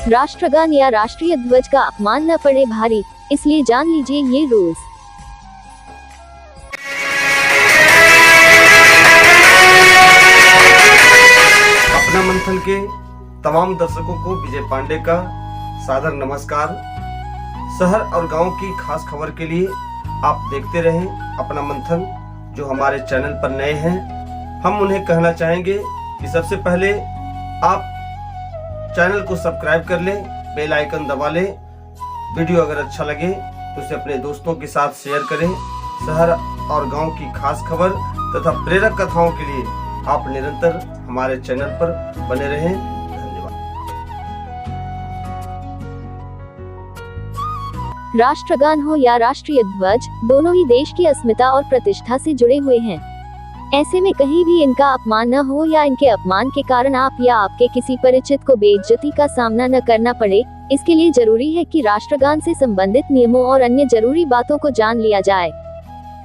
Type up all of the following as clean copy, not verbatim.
राष्ट्रगान या राष्ट्रीय ध्वज का अपमान न पड़े भारी, इसलिए जान लीजिए ये रूल्स। अपना मंथन के तमाम दर्शकों को विजय पांडे का सादर नमस्कार। शहर और गांव की खास खबर के लिए आप देखते रहें अपना मंथन। जो हमारे चैनल पर नए हैं, हम उन्हें कहना चाहेंगे कि सबसे पहले आप चैनल को सब्सक्राइब कर लें, बेल आइकन दबा लें। वीडियो अगर अच्छा लगे तो उसे अपने दोस्तों के साथ शेयर करें। शहर और गांव की खास खबर तथा प्रेरक कथाओं के लिए आप निरंतर हमारे चैनल पर बने रहें। धन्यवाद। राष्ट्रगान हो या राष्ट्रीय ध्वज, दोनों ही देश की अस्मिता और प्रतिष्ठा से जुड़े हुए हैं। ऐसे में कहीं भी इनका अपमान न हो या इनके अपमान के कारण आप या आपके किसी परिचित को बेइज्जती का सामना न करना पड़े, इसके लिए जरूरी है कि राष्ट्रगान से संबंधित नियमों और अन्य जरूरी बातों को जान लिया जाए।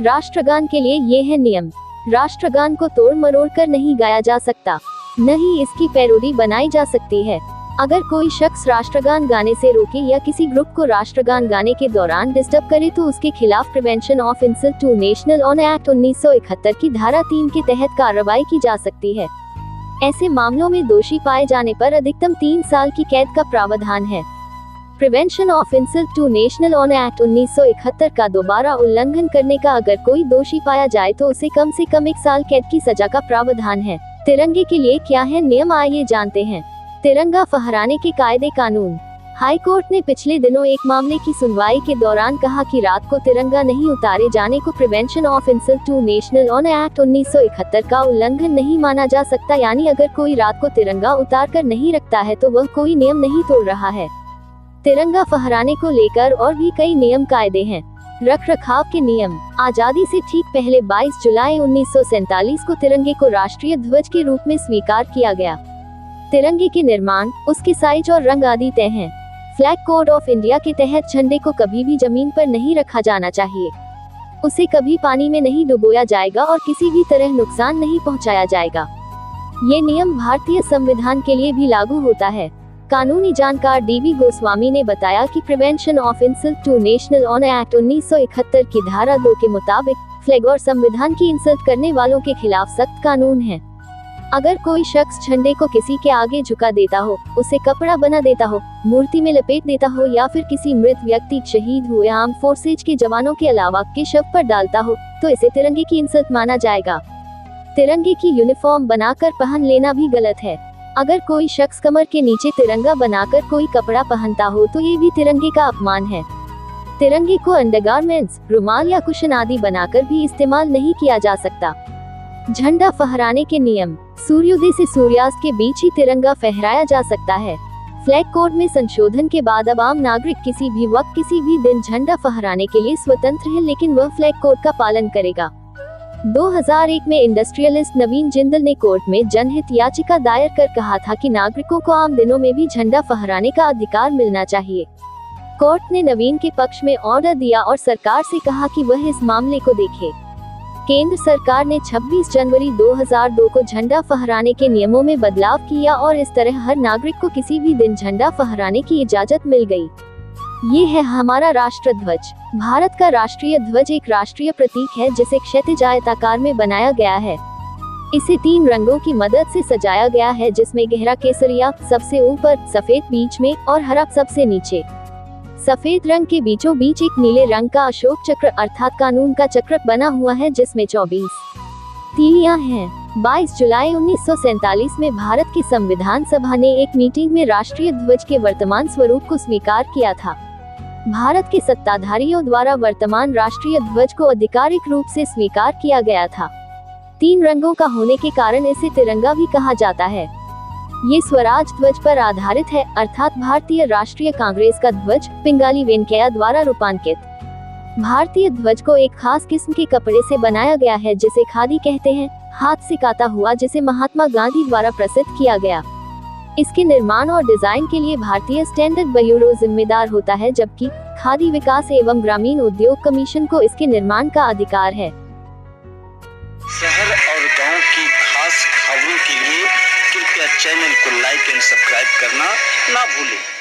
राष्ट्रगान के लिए ये है नियम। राष्ट्रगान को तोड़ मरोड़ कर नहीं गाया जा सकता, न ही इसकी पैरोडी बनाई जा सकती है। अगर कोई शख्स राष्ट्रगान गाने से रोके या किसी ग्रुप को राष्ट्रगान गाने के दौरान डिस्टर्ब करे तो उसके खिलाफ prevention of insult to national honour act 1971 की धारा 3 के तहत कार्रवाई की जा सकती है। ऐसे मामलों में दोषी पाए जाने पर अधिकतम 3 साल की कैद का प्रावधान है। Prevention of insult to national honour act 1971 का दोबारा उल्लंघन करने का अगर कोई दोषी पाया जाए तो उसे कम से कम 1 साल कैद की सजा का प्रावधान है। तिरंगे के लिए क्या है नियम, आइए जानते हैं। तिरंगा फहराने के कायदे कानून। हाई कोर्ट ने पिछले दिनों एक मामले की सुनवाई के दौरान कहा कि रात को तिरंगा नहीं उतारे जाने को prevention of insult to national honour act 1971 का उल्लंघन नहीं माना जा सकता। यानी अगर कोई रात को तिरंगा उतार कर नहीं रखता है तो वह कोई नियम नहीं तोड़ रहा है। तिरंगा फहराने को लेकर और भी कई नियम कायदे हैं। रख रखाव के नियम। आजादी से ठीक पहले 22 जुलाई 1947 को तिरंगे को राष्ट्रीय ध्वज के रूप में स्वीकार किया गया। तिरंगे के निर्माण, उसके साइज और रंग आदि तय हैं। फ्लैग कोड ऑफ इंडिया के तहत झंडे को कभी भी जमीन पर नहीं रखा जाना चाहिए। उसे कभी पानी में नहीं डुबोया जाएगा और किसी भी तरह नुकसान नहीं पहुंचाया जाएगा। ये नियम भारतीय संविधान के लिए भी लागू होता है। कानूनी जानकार DB गोस्वामी ने बताया कि prevention of insult to national honour act 1971 की धारा 2 के मुताबिक फ्लैग और संविधान की इंसल्ट करने वालों के खिलाफ सख्त कानून है। अगर कोई शख्स झंडे को किसी के आगे झुका देता हो, उसे कपड़ा बना देता हो, मूर्ति में लपेट देता हो या फिर किसी मृत व्यक्ति, शहीद हुए आर्म फोर्सेज के जवानों के अलावा के शव पर डालता हो तो इसे तिरंगे की इंसल्ट माना जाएगा। तिरंगे की यूनिफॉर्म बनाकर पहन लेना भी गलत है। अगर कोई शख्स कमर के नीचे तिरंगा बनाकर कोई कपड़ा पहनता हो तो ये भी तिरंगे का अपमान है। तिरंगे को अंडरगारमेंट्स, रुमाल या कुशन आदि बनाकर भी इस्तेमाल नहीं किया जा सकता। झंडा फहराने के नियम। सूर्योदय से सूर्यास्त के बीच ही तिरंगा फहराया जा सकता है। फ्लैग कोड में संशोधन के बाद अब आम नागरिक किसी भी वक्त किसी भी दिन झंडा फहराने के लिए स्वतंत्र है, लेकिन वह फ्लैग कोड का पालन करेगा। 2001 में इंडस्ट्रियलिस्ट नवीन जिंदल ने कोर्ट में जनहित याचिका दायर कर कहा था कि नागरिकों को आम दिनों में भी झंडा फहराने का अधिकार मिलना चाहिए। कोर्ट ने नवीन के पक्ष में ऑर्डर दिया और सरकार से कहा कि वह इस मामले को देखे। केंद्र सरकार ने 26 जनवरी 2002 को झंडा फहराने के नियमों में बदलाव किया और इस तरह हर नागरिक को किसी भी दिन झंडा फहराने की इजाजत मिल गई। ये है हमारा राष्ट्र ध्वज। भारत का राष्ट्रीय ध्वज एक राष्ट्रीय प्रतीक है जिसे क्षैतिज आयताकार में बनाया गया है। इसे 3 रंगों की मदद से सजाया गया है, जिसमें गहरा केसरिया सबसे ऊपर, सफेद बीच में और हरा सबसे नीचे। सफेद रंग के बीचों बीच एक नीले रंग का अशोक चक्र अर्थात कानून का चक्र बना हुआ है, जिसमें 24 तीलियां हैं। 22 जुलाई 1947 में भारत की संविधान सभा ने एक मीटिंग में राष्ट्रीय ध्वज के वर्तमान स्वरूप को स्वीकार किया था। भारत के सत्ताधारियों द्वारा वर्तमान राष्ट्रीय ध्वज को आधिकारिक रूप से स्वीकार किया गया था। 3 रंगों का होने के कारण इसे तिरंगा भी कहा जाता है। ये स्वराज ध्वज पर आधारित है, अर्थात भारतीय राष्ट्रीय कांग्रेस का ध्वज पिंगाली वेंकैया द्वारा रूपांकित। भारतीय ध्वज को एक खास किस्म के कपड़े से बनाया गया है जिसे खादी कहते हैं, हाथ से काता हुआ, जिसे महात्मा गांधी द्वारा प्रसिद्ध किया गया। इसके निर्माण और डिजाइन के लिए भारतीय स्टैंडर्ड ब्यूरो जिम्मेदार होता है, जबकि खादी विकास एवं ग्रामीण उद्योग कमीशन को इसके निर्माण का अधिकार है। शहर और गांव की खास खबरों के लिए कृपया चैनल को लाइक एंड सब्सक्राइब करना ना भूलें।